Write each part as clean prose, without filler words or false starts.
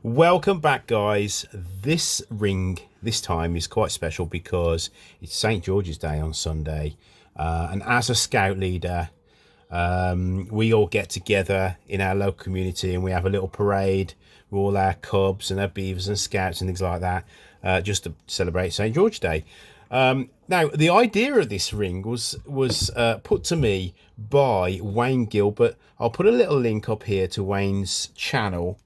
Welcome back, guys. This ring this time is quite special because it's St. George's Day on Sunday, and as a scout leader, we all get together in our local community and we have a little parade with all our cubs and our beavers and scouts and things like that, just to celebrate St. George's Day. Now, the idea of this ring was put to me by Wayne Gilbert. I'll put a little link up here to Wayne's channel,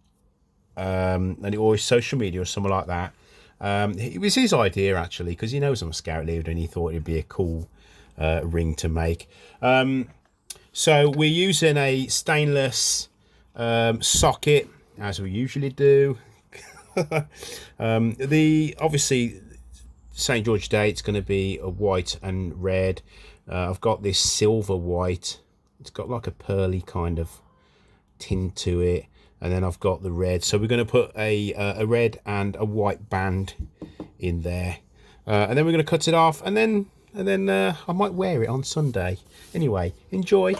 and it was social media or something like that. It was his idea actually, because he knows I'm a scout leader and he thought it'd be a cool ring to make. So we're using a stainless socket, as we usually do. Obviously St. George Day, it's going to be a white and red. I've got this silver white. It's got like a pearly kind of tint to it, and then I've got the red. So we're going to put a red and a white band in there, and then we're going to cut it off, and then I might wear it on Sunday. Anyway, enjoy.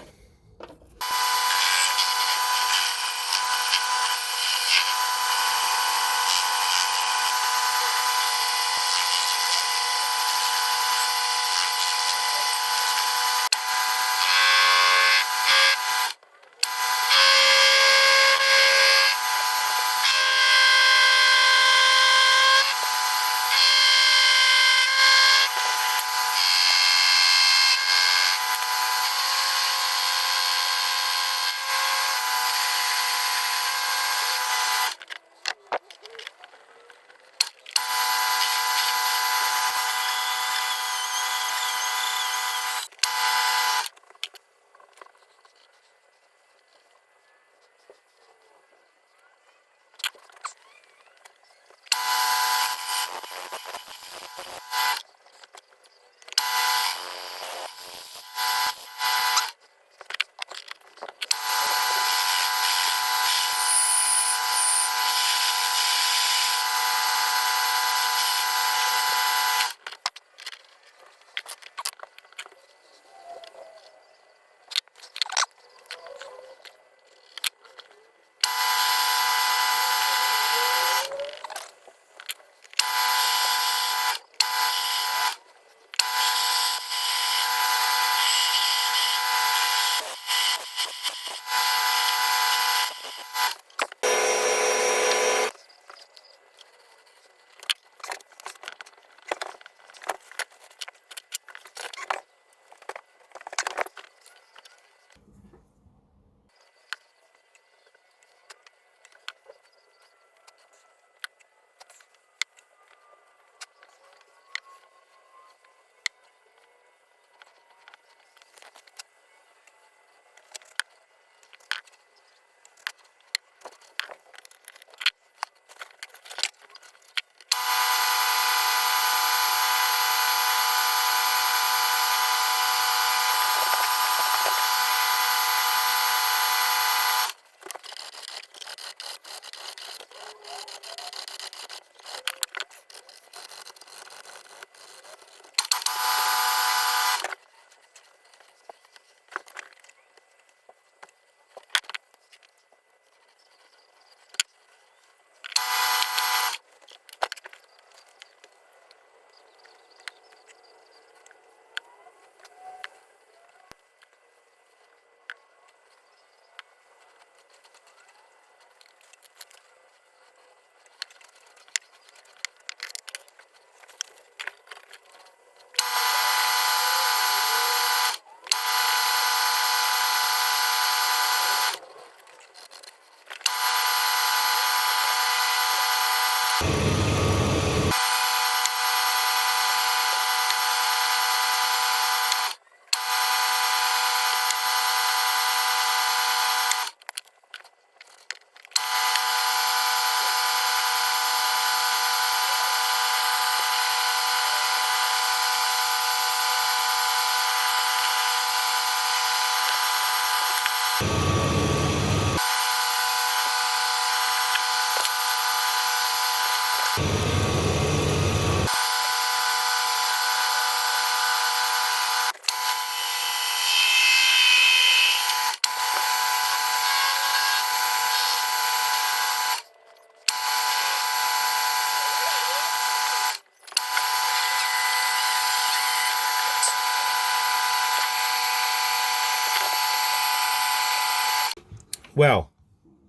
Well,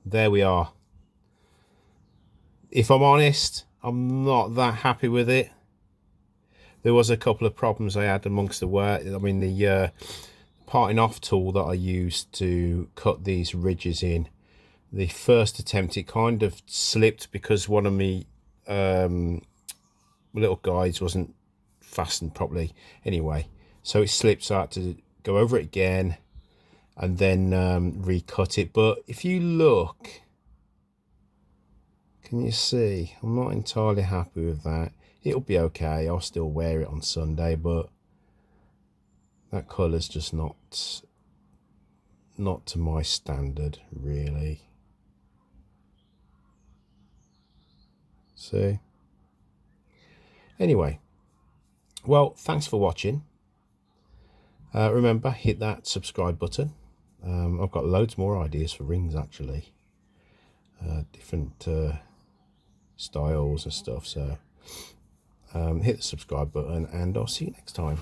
there we are. If I'm honest, I'm not that happy with it. There was a couple of problems I had amongst the work. I mean, the parting off tool that I used to cut these ridges in, the first attempt, it kind of slipped because one of me little guides wasn't fastened properly. Anyway, so it slipped, so I had to go over it again and then recut it. But if you look, can you see? I'm not entirely happy with that. It'll be okay. I'll still wear it on Sunday, but that colour's just not to my standard, really. See? Anyway, well, thanks for watching. Remember, hit that subscribe button. I've got loads more ideas for rings, actually. Different styles and stuff, so hit the subscribe button and I'll see you next time.